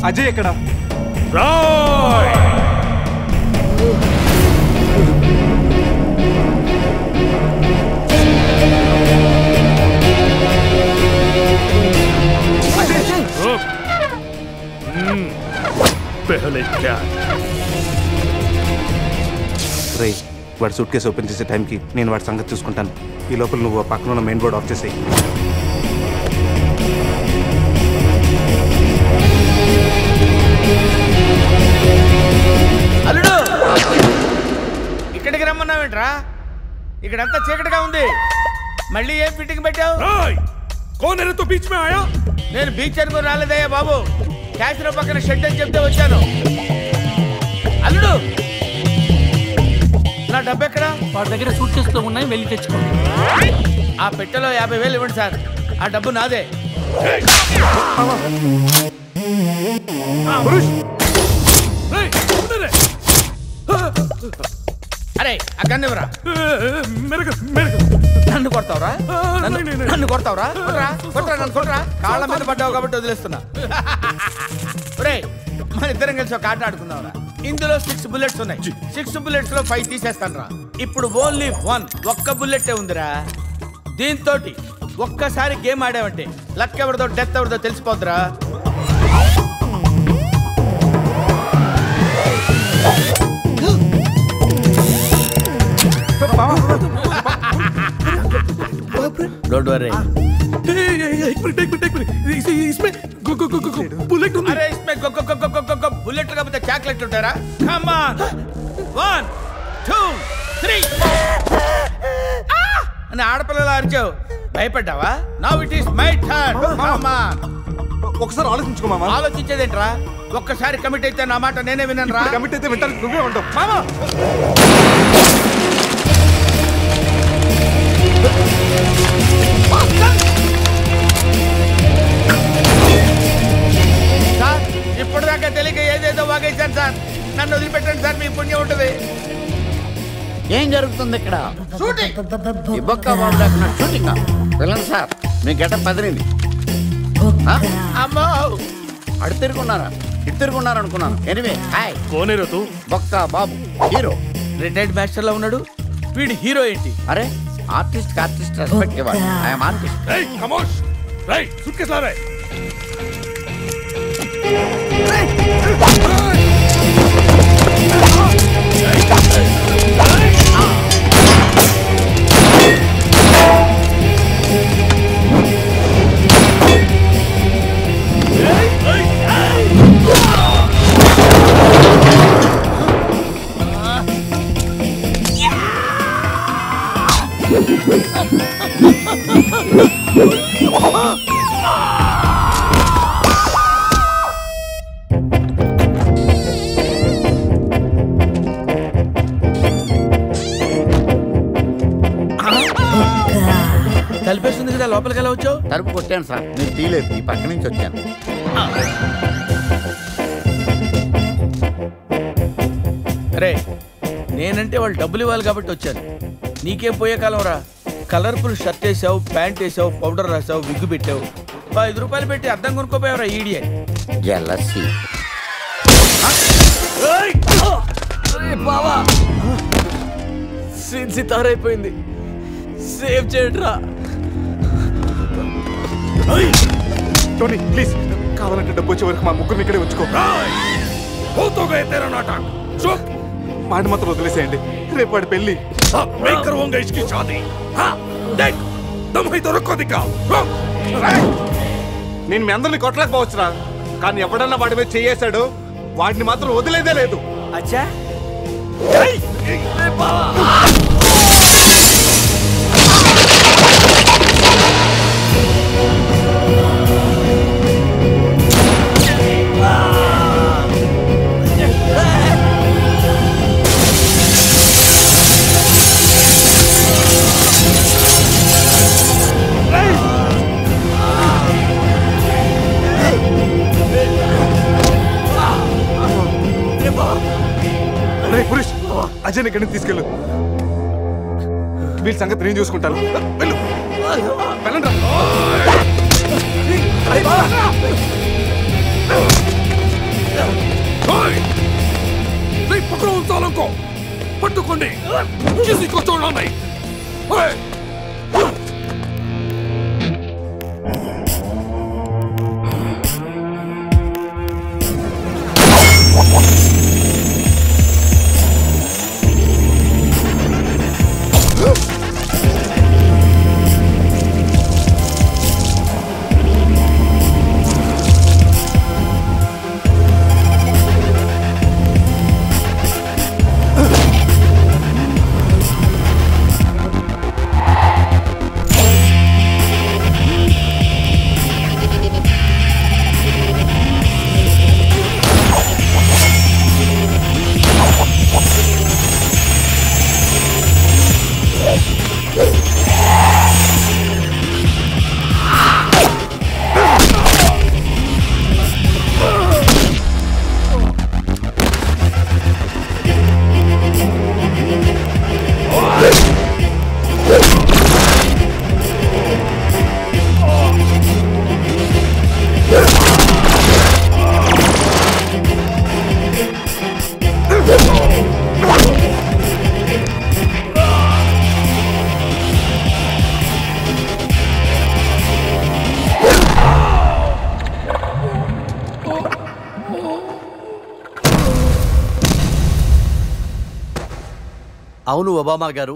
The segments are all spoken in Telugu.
అజయ్ ఎక్కడ? రేయ్, వాడు సూట్ కేసు ఓపెన్ చేసే టైంకి నేను వాడి సంగతి చూసుకుంటాను. ఈ లోపల నువ్వు పక్కన ఉన్న మెయిన్ బోర్డ్ ఆఫ్ చేసేయి. అల్లుడు, ఇక్కడికి రమ్మన్నావేంట్రా? ఇక్కడంతా చీకటిగా ఉంది. మళ్ళీ ఏం ఫిట్టింగ్ పెట్టావు? నేను బీచ్ అనుకుని రాలేదయ్యా బాబు. క్యాసినో పక్కన షెడ్ అని చెప్తే వచ్చాను. అల్లుడు, నా డబ్బు ఎక్కడ? వాడి దగ్గర సూట్ కేసులో ఉన్నాయి, వెళ్ళి తెచ్చుకోండి. ఆ పెట్టెలో 50,000 ఇవ్వండి సార్. ఆ డబ్బు నాదే. అరే ఆ గన్నివరా. నన్ను కొడతావురా? నన్ను కొడతావురా? కొట్రా నన్ను కొట్రా. కాళ్ళ మీద పడ్డావు కాబట్టి వదిలేస్తున్నా. రే, మన ఇద్దరం కలిసి ఒక ఆట ఆడుకుందాంరా. ఇందులో 6 బుల్లెట్స్ ఉన్నాయి. 6 బుల్లెట్స్ లో 5 తీసేస్తాను రా. ఇప్పుడు ఓన్లీ 1 ఒక్క బుల్లెట్టే ఉందిరా. దీంతో ఒక్కసారి గేమ్ ఆడావంటే లక్ ఎవరిదో డెత్ ఎవరిదో తెలిసిపోద్దురా. Don't worry. एक मिनट इसमें बुलेट अरे इसमें बुलेट का मतलब चॉकलेट उठारा। कम ऑन 1 2 3 అన్న ఆడపిల్లలా అరిచావు, భయపడ్డావా? Now it is my turn. Come on. ఒకసారి ఆలోచించుకో మామ. ఆలోచించేదేంట్రా? ఒక్కసారి కమిట్ అయితే నా మాట నేనే వినను రా. కమిట్ అయితే వింటాను, నువ్వే ఉంటావు మామ. సార్, ఇప్పటిదాకా తెలియక ఏదేదో వాగేశాను సార్. నన్ను వదిలిపెట్టండి సార్, మీ పుణ్యం ఉంటుంది. ఏం జరుగుతుంది ఇక్కడ? షూటింగ్. షూటింగ్ పిల్లలు సార్, మీ గడ్డ పదిలింది. అమ్మో, అడు తిరుగున్నారా, ఇటు తిరుగున్నారు అనుకున్నాను. Anyway hi. కోనేరు తూ బొక్క బాబు హీరో. రిటైర్డ్ మాస్టర్ లో ఉన్నాడు వీడి. హీరో ఏంటి? అరే ఆర్టిస్ట్ ఆర్టిస్ట్ రెస్పెక్ట్ ఇవ్వాలి. I'm artist. ఏయ్ ఖమోష్. రేయ్ సూట్కేస్ లా రే. తలిపేస్తుంది కదా, లోపలికి ఎలా వచ్చావు? తలుపు కొట్టాను సార్, మీరు తీలేదు. ఈ పక్క నుంచి వచ్చాను. అరే, నేనంటే వాళ్ళు డబ్బులు ఇవ్వాలి కాబట్టి వచ్చాను. నీకేం పోయే కాలం రా. కలర్ఫుల్ షర్ట్ వేసావు, ప్యాంట్ వేసావు, పౌడర్ రాసావు, విగ్గు పెట్టావు. 5 రూపాయలు పెట్టి అద్దం కొనుక్కోపోయావురా ఈడియట్. జెలసీ. బావా, సీన్ సితారైపోయింది. సేవ్ చేయడ్రా. టోనీ ప్లీజ్, కావాలంటే డబ్బు వచ్చే వరకు మా ముగ్గురు ఇక్కడే ఉంచుకో. వాడి మాత్రం వదిలేసేయండి. రేపు వాడి పెళ్లి. నేను మీ అందరినీ కొట్టలేకపోవచ్చురా, కానీ ఎవడన్నా వాడి మీద చేయేశాడు, వాడిని మాత్రం వదిలేదే లేదు. అచ్చా, అజయ్ ఇక్కడి నుంచి తీసుకెళ్ళు. వీళ్ళ సంగతి నేను చూసుకుంటాను. వెళ్ళు, వెళ్ళండి రా. पकड़ो पट्टुकोंडी किसी को छोड़ना नहीं అవును ఒబామా గారు,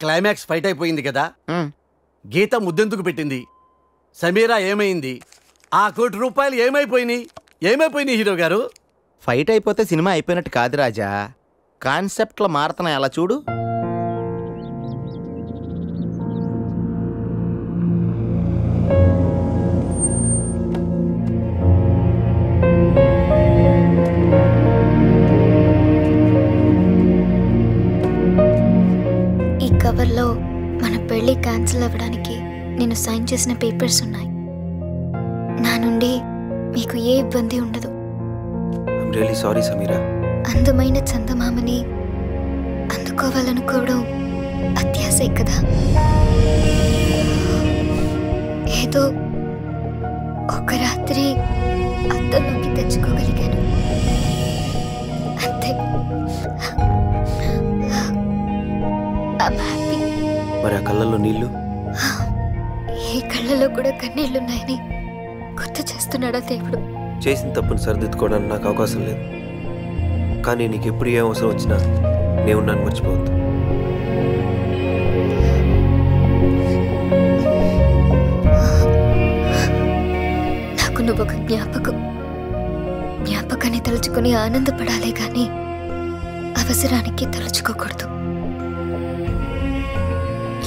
క్లైమాక్స్ ఫైట్ అయిపోయింది కదా, గీత ముద్దెందుకు పెట్టింది, సమీరా ఏమైంది, ఆ ₹1 కోటి ఏమైపోయినాయి హీరో గారు? ఫైట్ అయిపోతే సినిమా అయిపోయినట్టు కాదు రాజా, కాన్సెప్ట్లో మారుతున్నాయి, అలా చూడు. కవర్లో మన పెళ్లి క్యాన్సిల్ అవ్వడానికి నేను సైన్ చేసిన పేపర్స్ ఉన్నాయి. నా నుండి మీకు ఏ ఇబ్బంది ఉండదు. I'm really sorry Sameera. అందమైన చందమామని అందుకోవాలనుకోవడం అత్యాశే కదా. ఏదో ఒక రాత్రి అద్దంలోకి తెచ్చుకోగలిగాను అంతే. మరి ఆ కళ్ళల్లో నీళ్లు? ఈ కళ్ళలో కూడా కన్నీళ్లున్నాయని గుర్తు చేస్తున్నాడా దేవుడు? చేసిన తప్పును సరిదిద్దుకోవడానికి నాకు అవకాశం లేదు, కానీ నీకు ఎప్పుడు ఏ అవసరం వచ్చినా నేను నన్ను మర్చిపోవద్దు. నాకు నువ్వు ఒక జ్ఞాపకాన్ని తలుచుకుని ఆనందపడాలే గాని అవసరానికి తలుచుకోకూడదు.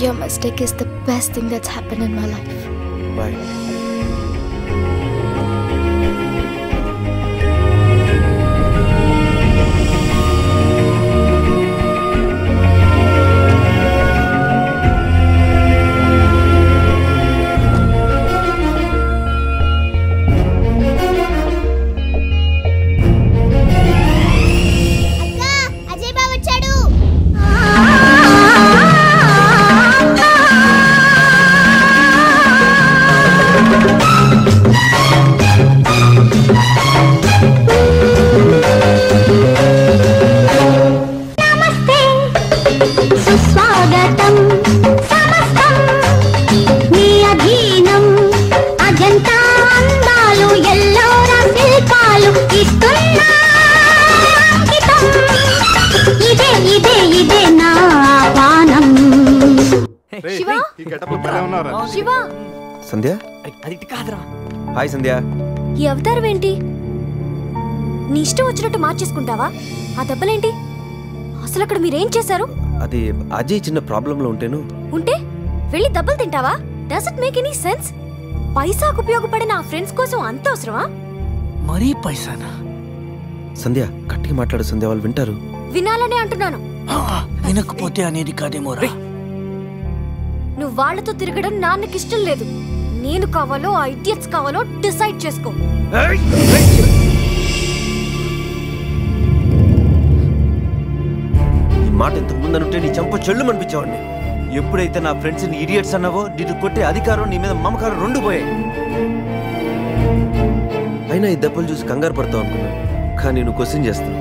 Your mistake is the best thing that's happened in my life. Bye. Sandhya, hi Sandhya. ఈ అవతారం ఏంటి? నీ ఇష్టం వచ్చినట్టు మార్చేసుకుంటావా? ఆ దెబ్బలేంటి? అసలు అక్కడ మీరేం చేశారు? అది అజయ్ చిన్న ప్రాబ్లంలో ఉంటే వెళ్ళి దెబ్బలు తింటావా? Does it make any sense? పైసాకు ఉపయోగపడిన ఆ ఫ్రెండ్స్ కోసం అంత అవసరమా? మరీ పైసానా? సంధ్య గట్టిగా మాట్లాడు సంధ్య, వాళ్ళు వింటారు. వినాలనే అంటున్నాను. వినకపోతే అనేది కాదేమోరా. నువ్వు వాళ్ళతో తిరగడం నాన్నకి ఇష్టం లేదు. నేను కావాలో ఆ ఇడియట్స్ కావాలో డిసైడ్ చేసుకో. ఈ మాట ఇంతకు ముందనుంటే నీ చంప చెల్లు అనిపించేవాడిని. ఎప్పుడైతే నా ఫ్రెండ్స్ ని ఇడియట్స్ అన్నావో నిన్ను కొట్టే అధికారం, నీ మీద మమకారం రెండు పోయాయి. అయినా ఈ దెబ్బలు చూసి కంగారు పడతావు అనుకున్నాను, కానీ నువ్వు క్వశ్చన్ చేస్తావు.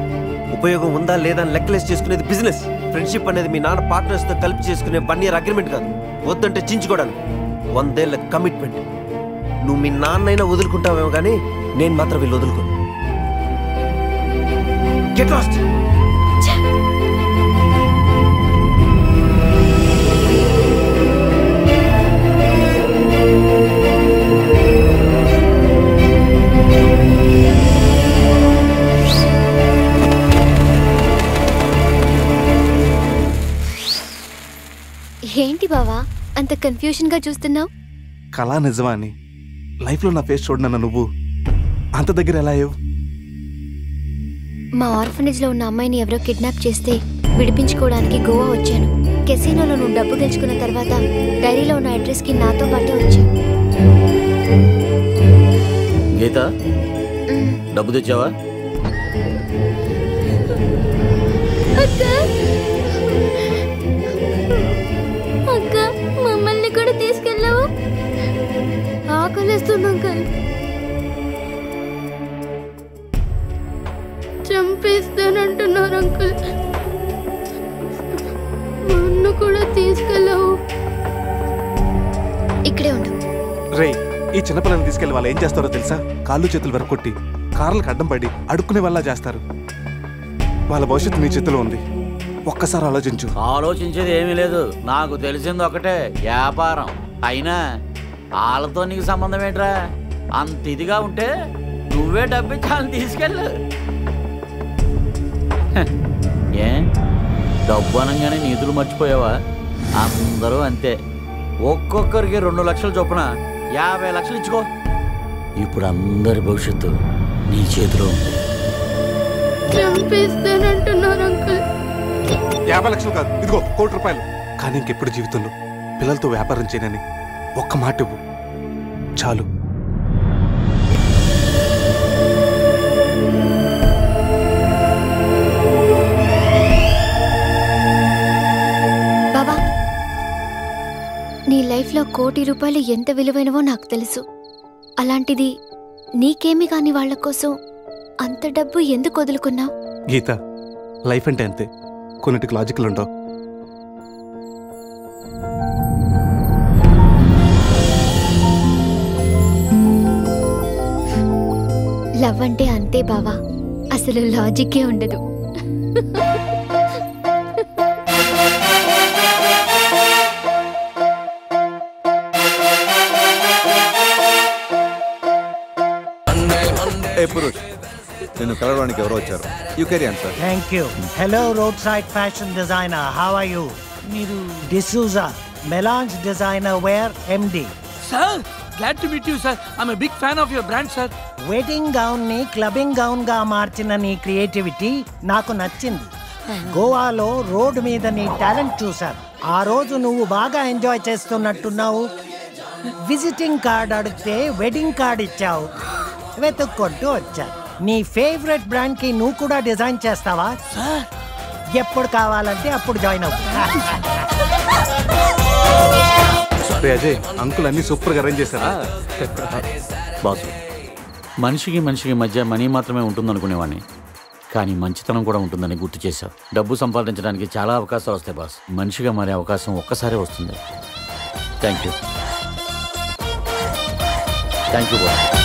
ఉపయోగం ఉందా లేదా అని లెక్కలేసి చేసుకునేది బిజినెస్. ఫ్రెండ్షిప్ అనేది మీ నాన్న పార్ట్నర్స్తో కలిపి చేసుకునే 1 year అగ్రిమెంట్ కాదు. వద్దంటే చించుకోవడానికి 100 ఏళ్ల కమిట్మెంట్. నువ్వు మీ నాన్నైనా వదులుకుంటావేమో కానీ నేను మాత్రం వీళ్ళు వదులుకోను. Get lost. ఏంటి బావా అంత కన్ఫ్యూజన్ గా చూస్తున్నావు? కళా నిజమా అని లైఫ్లో నా ఫేస్ చూడనన్న నువ్వు అంత దగ్గర ఎలా అయ్యావు? మా ఆర్ఫనేజ్ లో ఉన్న అమ్మాయిని ఎవరో కిడ్నాప్ చేస్తే విడిపించుకోవడానికి గోవా వచ్చాను. కెసినోలో నువ్వు డబ్బు గెలుచుకున్న తర్వాత డైరీలో ఉన్న అడ్రస్ కి నాతో పాటే వచ్చాను. గీత, డబ్బు తెచ్చావా? అక్క, మమ్మల్ని కూడా తీసుకెళ్ళావు? ఆకలిస్తుంది అంకల్. చంపేస్తానంటున్నారు అంకుల్. మా అన్న కూడా తీసుకెళ్ళావు. ఇక్కడే ఉండు. రే, ఈ చిన్నపిల్లల్ని తీసుకెళ్లి వాళ్ళు ఏం చేస్తారో తెలుసా? కాళ్ళు చేతులు వెరకొట్టి కార్లకు అడ్డం పడి అడుక్కునే వాళ్ళ చేస్తారు. వాళ్ళ భవిష్యత్తు నీ చేతిలో ఉంది. ఒక్కసారి ఆలోచించు. ఆలోచించేది ఏమీ లేదు. నాకు తెలిసింది ఒకటే, వ్యాపారం. అయినా వాళ్ళతో నీకు సంబంధం ఏంట్రా? అంత ఇదిగా ఉంటే నువ్వే డబ్బిచ్చాలని తీసుకెళ్ళు. ఏ డబ్బు అనగానే నీతులు మర్చిపోయావా? అందరూ అంతే. ఒక్కొక్కరికి 2 లక్షలు చొప్పున 50 లక్షలు ఇచ్చుకో. ఇప్పుడు అందరి భవిష్యత్తు నీ చేతిలో ఉంది. చంపేస్తానంటున్నారు అంకుల్. 50 లక్షలు కాదు, ఇదిగో 1 కోటి రూపాయలు. కానీ ఇంకెప్పుడు జీవితంలో పిల్లలతో వ్యాపారం చేయనని ఒక్క మాట ఇవ్వు చాలు. బాబా, నీ లైఫ్లో 1 కోటి రూపాయలు ఎంత విలువైనవో నాకు తెలుసు. అలాంటిది నీకేమి కాని వాళ్ళ కోసం అంత డబ్బు ఎందుకు వదులుకున్నావు? గీత, లైఫ్ అంటే అంతే. కొన్నిటికి లాజికల్ ఉండవు. లవ్ అంటే అంతే బావా, అసలు లాజిక్కే ఉండదు. పురుష్, నిన్ను కలవడానికి ఎవరో వచ్చారు. You carry on sir. Thank you. Hello road side fashion designer, how are you? మీరు D'Souza Melons designer wear MD. Sir, glad to meet you sir. I'm a big fan of your brand sir. Wedding gown ని క్లబ్బింగ్ గౌన్ గా మార్చిన నీ క్రియేటివిటీ నాకు నచ్చింది. గోవాలో రోడ్డు మీద నీ టాలెంట్ చూశాను. ఆ రోజు నువ్వు బాగా ఎంజాయ్ చేస్తున్నట్టున్నావు. విజిటింగ్ కార్డ్ అడిగితే వెడ్డింగ్ కార్డ్ ఇచ్చావు. వెతుక్కుంటూ వచ్చా. నీ ఫేవరెట్ బ్రాండ్ కి నువ్వు కూడా డిజైన్ చేస్తావా? ఎప్పుడు కావాలంటే అప్పుడు జాయిన్ అవ్వు. అజయ్, అంకుల్ అన్ని సూపర్ గా అరేంజ్ చేశారా? బాసు, మనిషికి మనిషికి మధ్య మనీ మాత్రమే ఉంటుందనుకునేవాడిని, కానీ మంచితనం కూడా ఉంటుందని గుర్తు చేశావు. డబ్బు సంపాదించడానికి చాలా అవకాశాలు వస్తాయి బాస్. మనిషిగా మారే అవకాశం ఒక్కసారే వస్తుంది. Thank you boss.